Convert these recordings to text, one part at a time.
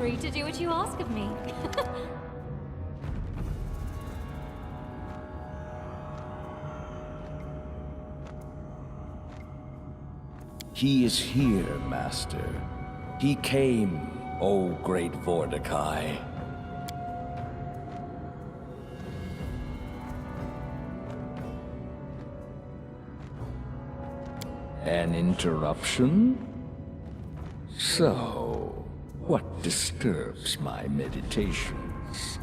free to do what you ask of me. He is here, Master. He came, O great Vordakai. An interruption? So, what disturbs my meditations?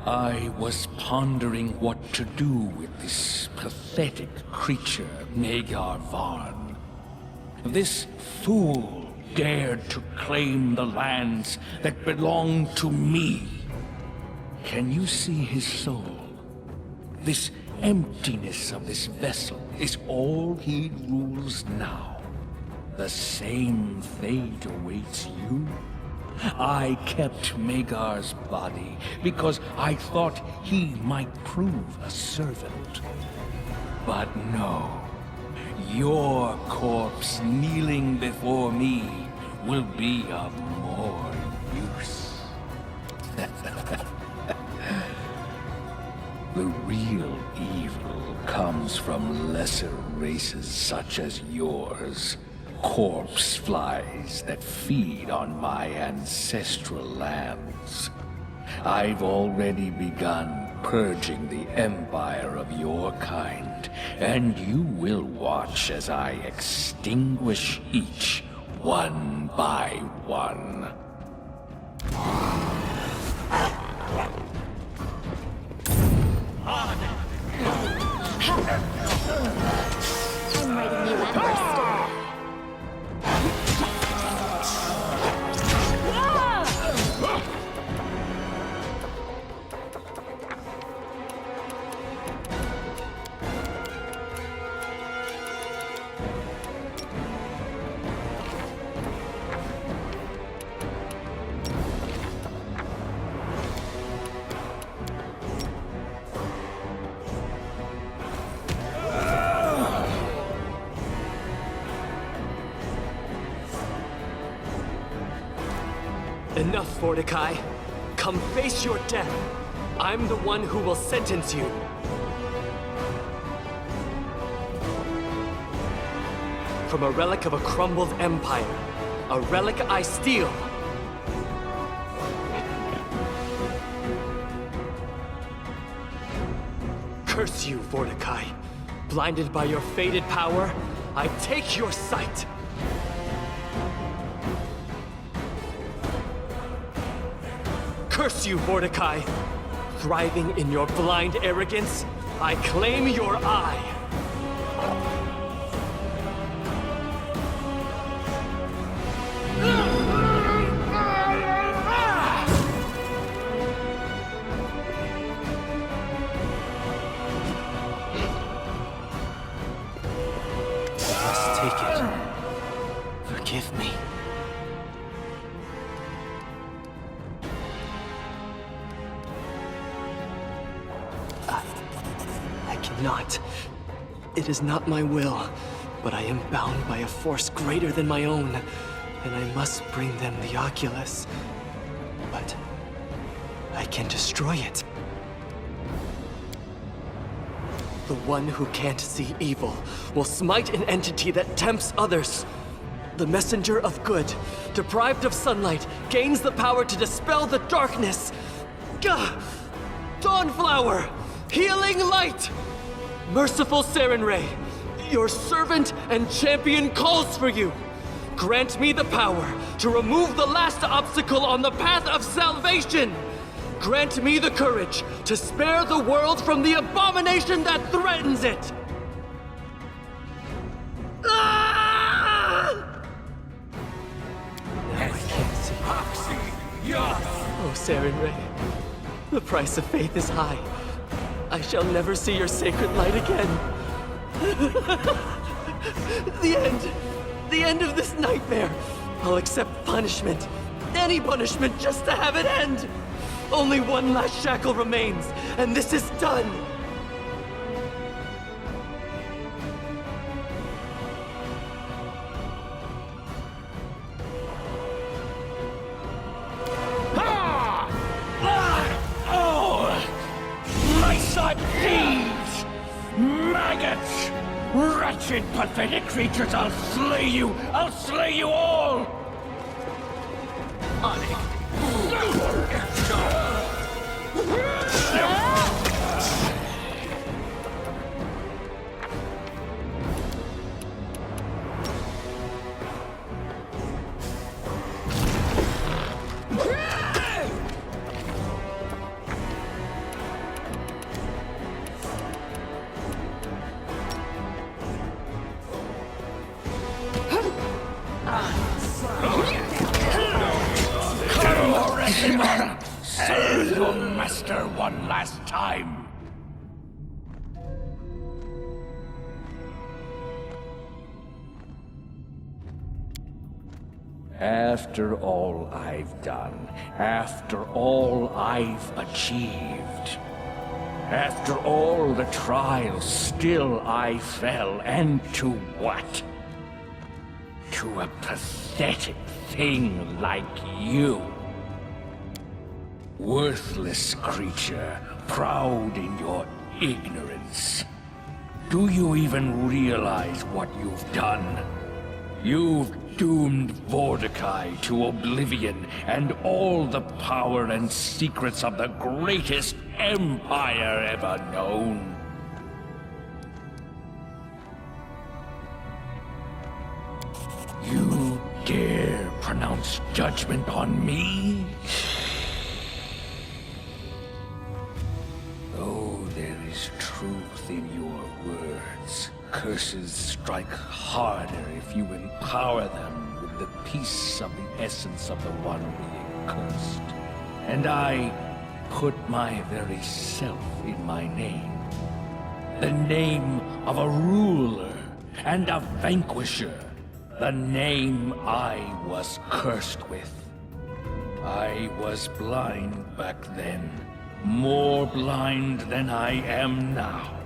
I was pondering what to do with this pathetic creature, Nagar Varn. This fool dared to claim the lands that belong to me. Can you see his soul? This emptiness of this vessel is all he rules now. The same fate awaits you. I kept Magar's body because I thought he might prove a servant. But no. Your corpse kneeling before me will be of more use. The real evil comes from lesser races such as yours. Corpse flies that feed on my ancestral lands. I've already begun purging the empire of your kind, and you will watch as I extinguish each one by one. I'm writing you letters. Enough, Vordekai. Come face your death. I'm the one who will sentence you. From a relic of a crumbled empire, a relic I steal. Curse you, Vordakai. Blinded by your faded power, I take your sight. Curse you, Vordakai! Thriving in your blind arrogance, I claim your eye! I must take it. Forgive me. Not. It is not my will, but I am bound by a force greater than my own, and I must bring them the Oculus. But I can destroy it. The one who can't see evil will smite an entity that tempts others. The messenger of good, deprived of sunlight, gains the power to dispel the darkness. Gah! Dawnflower! Healing light! Merciful Sarenrae, your servant and champion calls for you. Grant me the power to remove the last obstacle on the path of salvation. Grant me the courage to spare the world from the abomination that threatens it. Ah! Now I can't see. Oh, Sarenrae, the price of faith is high. I shall never see your sacred light again. The end of this nightmare. I'll accept punishment. Any punishment just to have it end. Only one last shackle remains, and this is done. pathetic creatures, I'll slay you! I'll slay you all! Serve your master one last time. After all I've done, after all I've achieved, after all the trials, still I fell, and to what? To a pathetic thing like you. Worthless creature, proud in your ignorance. Do you even realize what you've done? You've doomed Vordakai to oblivion and all the power and secrets of the greatest empire ever known. You dare pronounce judgment on me? Oh, there is truth in your words. Curses strike harder if you empower them with the piece of the essence of the one being cursed. And I put my very self in my name. The name of a ruler and a vanquisher. The name I was cursed with. I was blind back then. More blind than I am now.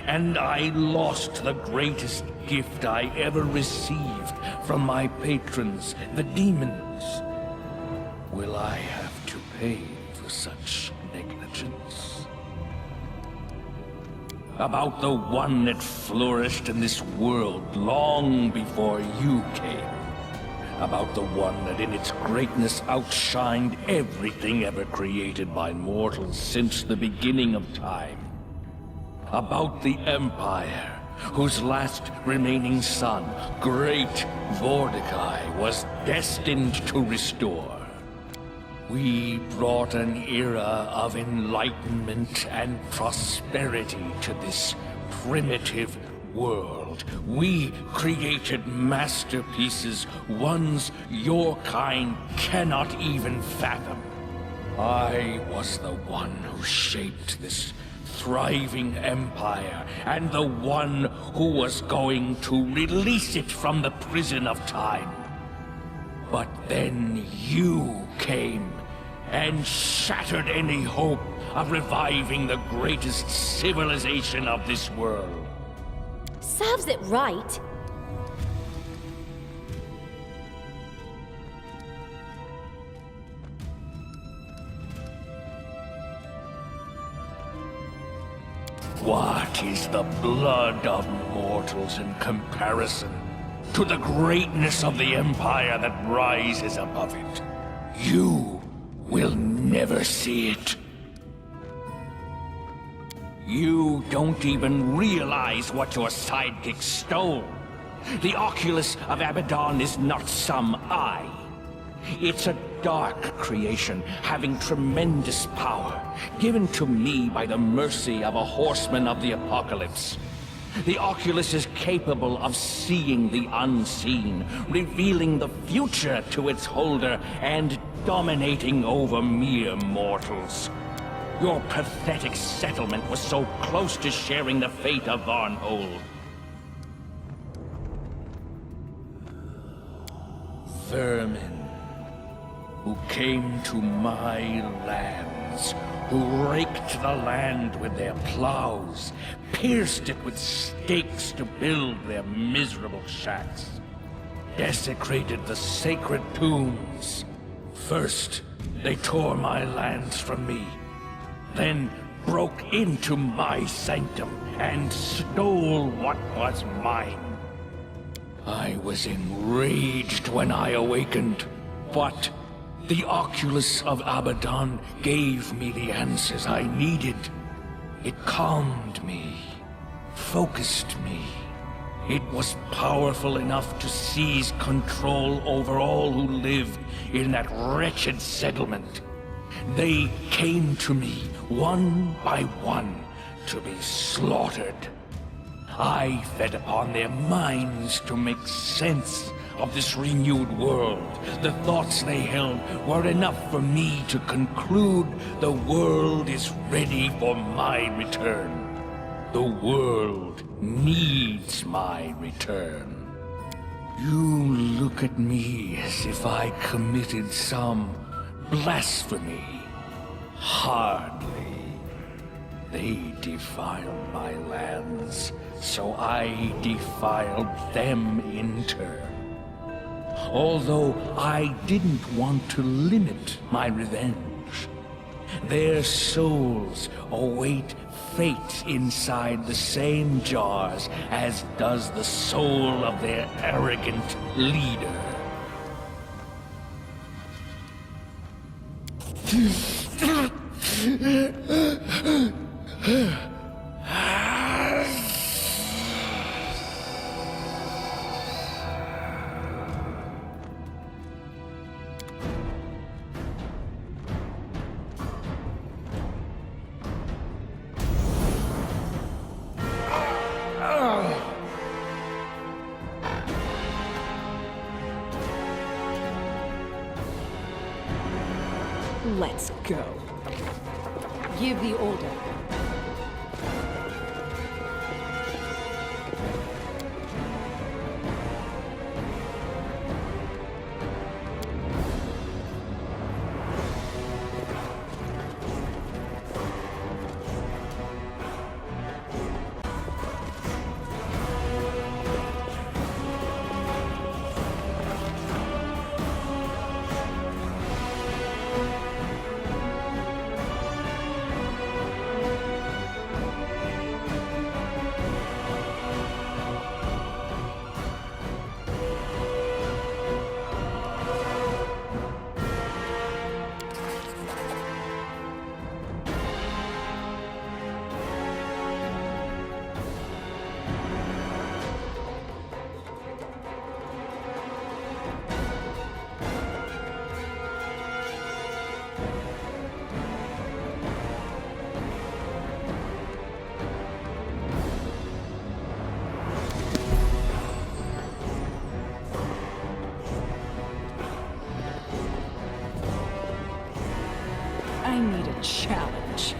And I lost the greatest gift I ever received from my patrons, the demons. Will I have to pay for such negligence? About the one that flourished in this world long before you came. About the one that in its greatness outshined everything ever created by mortals since the beginning of time. About the Empire, whose last remaining son, great Vordekai, was destined to restore. We brought an era of enlightenment and prosperity to this primitive world. We created masterpieces, ones your kind cannot even fathom. I was the one who shaped this thriving empire, and the one who was going to release it from the prison of time. But then you came and shattered any hope of reviving the greatest civilization of this world. Serves it right. What is the blood of mortals in comparison to the greatness of the empire that rises above it? You will never see it. You don't even realize what your sidekick stole. The Oculus of Abaddon is not some eye. It's a dark creation having tremendous power, given to me by the mercy of a horseman of the apocalypse. The Oculus is capable of seeing the unseen, revealing the future to its holder, and dominating over mere mortals. Your pathetic settlement was so close to sharing the fate of Varnhold. Vermin who came to my lands, who raked the land with their plows, pierced it with stakes to build their miserable shacks, desecrated the sacred tombs. First, they tore my lands from me, then broke into my sanctum and stole what was mine. I was enraged when I awakened, but the Oculus of Abaddon gave me the answers I needed. It calmed me, focused me. It was powerful enough to seize control over all who lived in that wretched settlement. They came to me, one by one, to be slaughtered. I fed upon their minds to make sense of this renewed world. The thoughts they held were enough for me to conclude the world is ready for my return. The world needs my return. You look at me as if I committed some blasphemy. Hardly. They defiled my lands, so I defiled them in turn. Although I didn't want to limit my revenge, their souls await fate inside the same jars as does the soul of their arrogant leader. Let's go. Give the order. I need a challenge.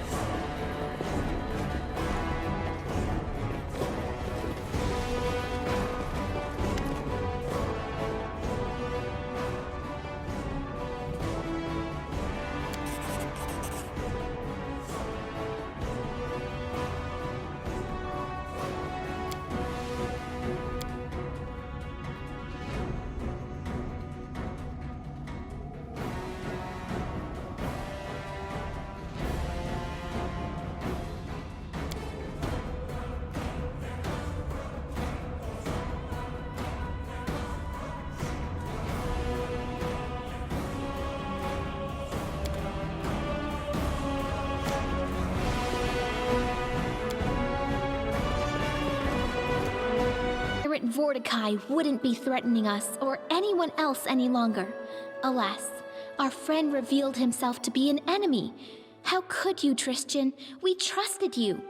Vordakai wouldn't be threatening us or anyone else any longer. Alas, our friend revealed himself to be an enemy. How could you, Tristan? We trusted you.